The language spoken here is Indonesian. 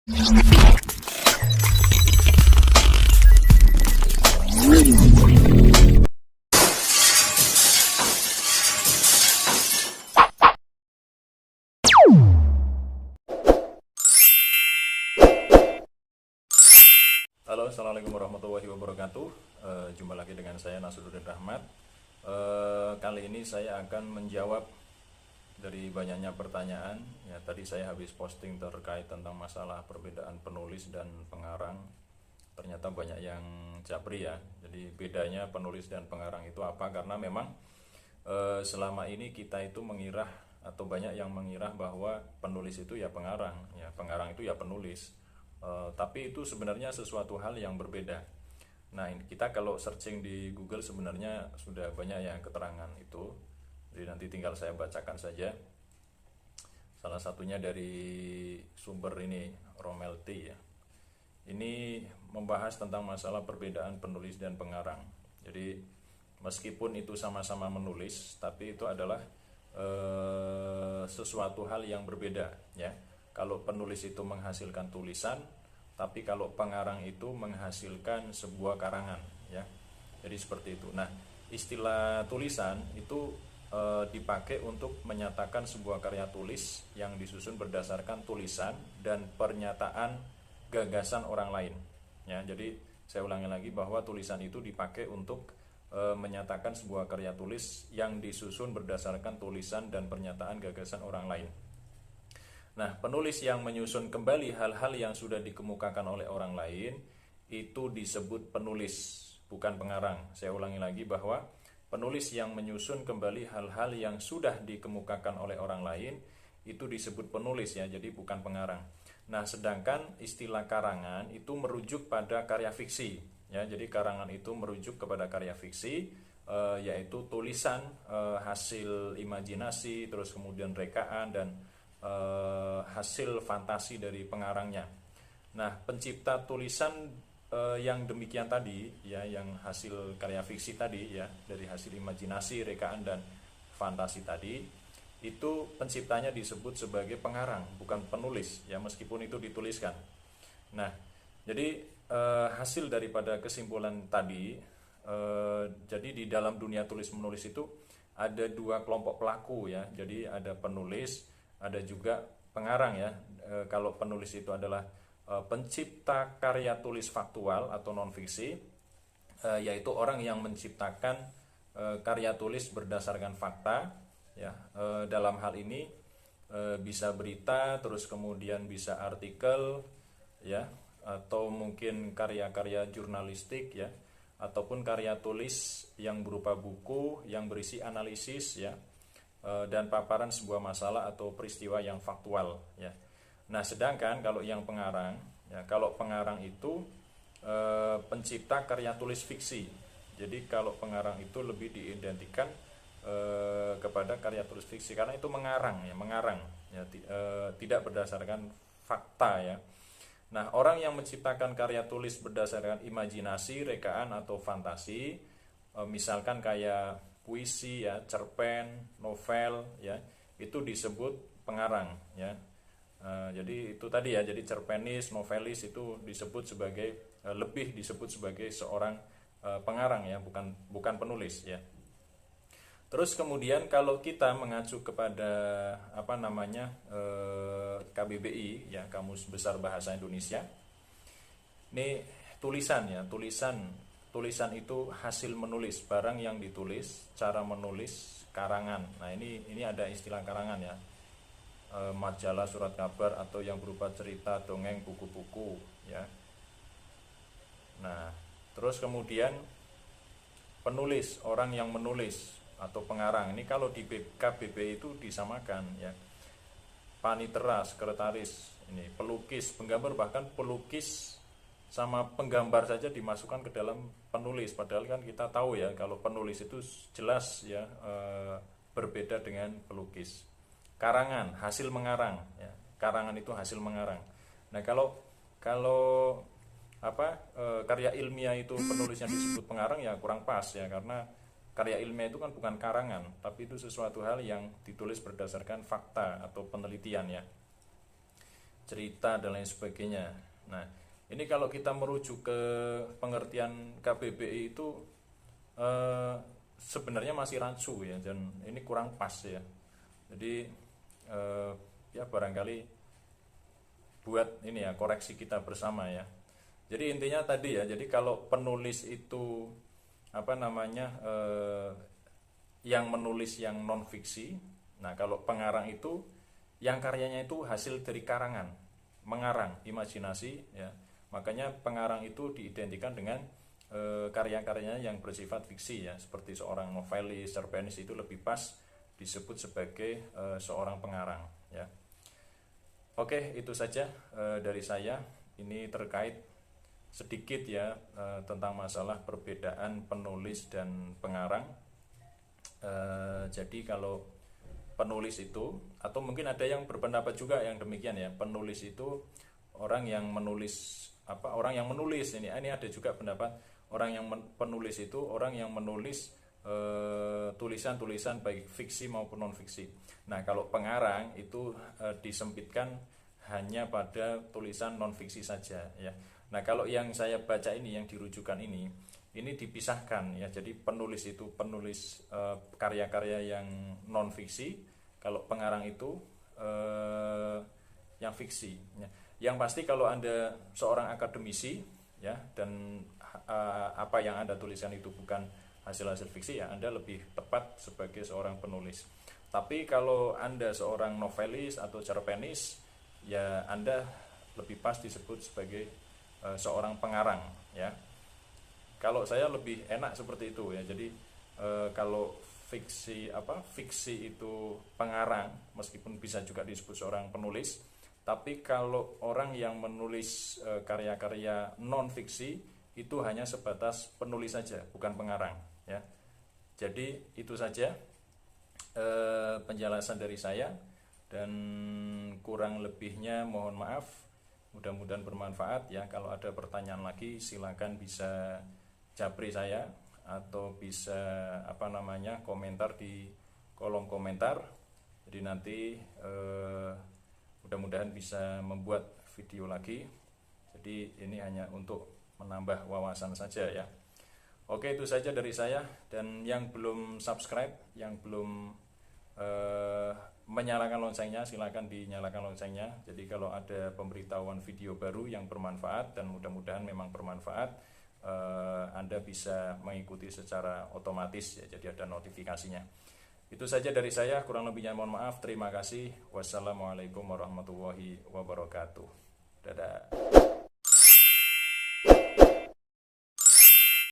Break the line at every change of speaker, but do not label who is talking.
Halo, assalamualaikum warahmatullahi wabarakatuh. Jumpa lagi dengan saya Nasruddin Rahmat. Kali ini saya akan menjawab dari banyaknya pertanyaan. Ya, tadi saya habis posting terkait tentang masalah perbedaan penulis dan pengarang. Ternyata banyak yang japri ya. Jadi bedanya penulis dan pengarang itu apa? Karena memang selama ini kita itu mengira atau banyak yang mengira bahwa penulis itu ya pengarang, ya pengarang itu ya penulis. Tapi itu sebenarnya sesuatu hal yang berbeda. Nah, kita kalau searching di Google sebenarnya sudah banyak yang keterangan itu. Jadi nanti tinggal saya bacakan saja. Salah satunya dari sumber ini, Romelty ya. Ini membahas tentang masalah perbedaan penulis dan pengarang. Jadi meskipun itu sama-sama menulis, tapi itu adalah sesuatu hal yang berbeda ya. Kalau penulis itu menghasilkan tulisan, tapi kalau pengarang itu menghasilkan sebuah karangan ya. Jadi seperti itu. Nah, istilah tulisan itu dipakai untuk menyatakan sebuah karya tulis yang disusun berdasarkan tulisan dan pernyataan gagasan orang lain ya. Jadi saya ulangi lagi bahwa tulisan itu dipakai untuk menyatakan sebuah karya tulis yang disusun berdasarkan tulisan dan pernyataan gagasan orang lain. Nah, penulis yang menyusun kembali hal-hal yang sudah dikemukakan oleh orang lain itu disebut penulis, bukan pengarang. Saya ulangi lagi bahwa penulis yang menyusun kembali hal-hal yang sudah dikemukakan oleh orang lain itu disebut penulis ya, jadi bukan pengarang. Nah, sedangkan istilah karangan itu merujuk pada karya fiksi ya. Jadi karangan itu merujuk kepada karya fiksi, yaitu tulisan hasil imajinasi, terus kemudian rekaan dan hasil fantasi dari pengarangnya. Nah, pencipta tulisan yang demikian tadi ya, yang hasil karya fiksi tadi ya, dari hasil imajinasi, rekaan dan fantasi tadi, itu penciptanya disebut sebagai pengarang, bukan penulis ya, meskipun itu dituliskan. Nah, jadi hasil daripada kesimpulan tadi, jadi di dalam dunia tulis menulis itu ada dua kelompok pelaku ya. Jadi ada penulis, ada juga pengarang ya. Kalau penulis itu adalah pencipta karya tulis faktual atau non fiksi, yaitu orang yang menciptakan karya tulis berdasarkan fakta ya. Dalam hal ini bisa berita, terus kemudian bisa artikel ya, atau mungkin karya-karya jurnalistik ya, ataupun karya tulis yang berupa buku yang berisi analisis ya, dan paparan sebuah masalah atau peristiwa yang faktual ya. Nah, sedangkan kalau yang pengarang ya, kalau pengarang itu pencipta karya tulis fiksi. Jadi kalau pengarang itu lebih diidentikan kepada karya tulis fiksi karena itu mengarang ya, tidak berdasarkan fakta ya. Nah, orang yang menciptakan karya tulis berdasarkan imajinasi, rekaan atau fantasi, misalkan kayak puisi ya, cerpen, novel ya, itu disebut pengarang ya. Jadi itu tadi ya, jadi cerpenis, novelis itu disebut sebagai lebih disebut sebagai seorang pengarang ya, bukan penulis ya. Terus kemudian kalau kita mengacu kepada apa namanya KBBI ya, Kamus Besar Bahasa Indonesia, ini tulisan ya, tulisan itu hasil menulis, barang yang ditulis, cara menulis, karangan. Nah, ini ada istilah karangan ya, majalah, surat kabar atau yang berupa cerita, dongeng, buku-buku ya. Nah, terus kemudian penulis, orang yang menulis atau pengarang. Ini kalau di KBBI itu disamakan ya. Panitera, sekretaris, ini pelukis, penggambar, bahkan pelukis sama penggambar saja dimasukkan ke dalam penulis. Padahal kan kita tahu ya, kalau penulis itu jelas ya berbeda dengan pelukis. Karangan, hasil mengarang ya. Karangan itu hasil mengarang. Nah, kalau karya ilmiah itu penulisnya disebut pengarang ya kurang pas ya, karena karya ilmiah itu kan bukan karangan, tapi itu sesuatu hal yang ditulis berdasarkan fakta atau penelitian ya. cerita dan lain sebagainya. Nah, ini kalau kita merujuk ke pengertian KBBI itu eh, sebenarnya masih rancu ya, dan ini kurang pas ya. Jadi ya barangkali buat ini ya koreksi kita bersama ya. Jadi intinya tadi ya, jadi kalau penulis itu apa namanya yang menulis yang non fiksi, nah kalau pengarang itu yang karyanya itu hasil dari karangan, mengarang imajinasi ya. Makanya pengarang itu diidentikan dengan karya-karyanya yang bersifat fiksi ya, seperti seorang novelis, cerpenis itu lebih pas disebut sebagai seorang pengarang ya. Oke, itu saja dari saya. Ini terkait sedikit ya tentang masalah perbedaan penulis dan pengarang. Jadi kalau penulis itu, atau mungkin ada yang berpendapat juga yang demikian ya, penulis itu orang yang menulis orang yang menulis ini ada juga pendapat orang yang penulis itu orang yang menulis tulisan-tulisan baik fiksi maupun non fiksi. Nah kalau pengarang itu disempitkan hanya pada tulisan non fiksi saja ya. Nah kalau yang saya baca ini, yang dirujukan ini dipisahkan ya. Jadi penulis itu penulis karya-karya yang non fiksi, kalau pengarang itu yang fiksi ya. Yang pasti kalau Anda seorang akademisi ya, dan apa yang Anda tuliskan itu bukan hasil-hasil fiksi ya, Anda lebih tepat sebagai seorang penulis. Tapi kalau Anda seorang novelis atau cerpenis ya, Anda lebih pas disebut sebagai seorang pengarang ya. Kalau saya lebih enak seperti itu ya. Jadi kalau fiksi itu pengarang, meskipun bisa juga disebut seorang penulis. Tapi kalau orang yang menulis karya-karya non fiksi itu hanya sebatas penulis saja, bukan pengarang ya. Jadi itu saja penjelasan dari saya, dan kurang lebihnya mohon maaf. Mudah-mudahan bermanfaat ya. Kalau ada pertanyaan lagi silakan bisa japri saya, atau bisa komentar di kolom komentar. Jadi nanti mudah-mudahan bisa membuat video lagi. Jadi ini hanya untuk menambah wawasan saja ya. Oke, itu saja dari saya. Dan yang belum subscribe, yang belum menyalakan loncengnya, silakan dinyalakan loncengnya. Jadi kalau ada pemberitahuan video baru yang bermanfaat, dan mudah-mudahan memang bermanfaat, Anda bisa mengikuti secara otomatis ya, jadi ada notifikasinya. Itu saja dari saya, kurang lebihnya mohon maaf. Terima kasih. Wassalamualaikum warahmatullahi wabarakatuh. Dadah.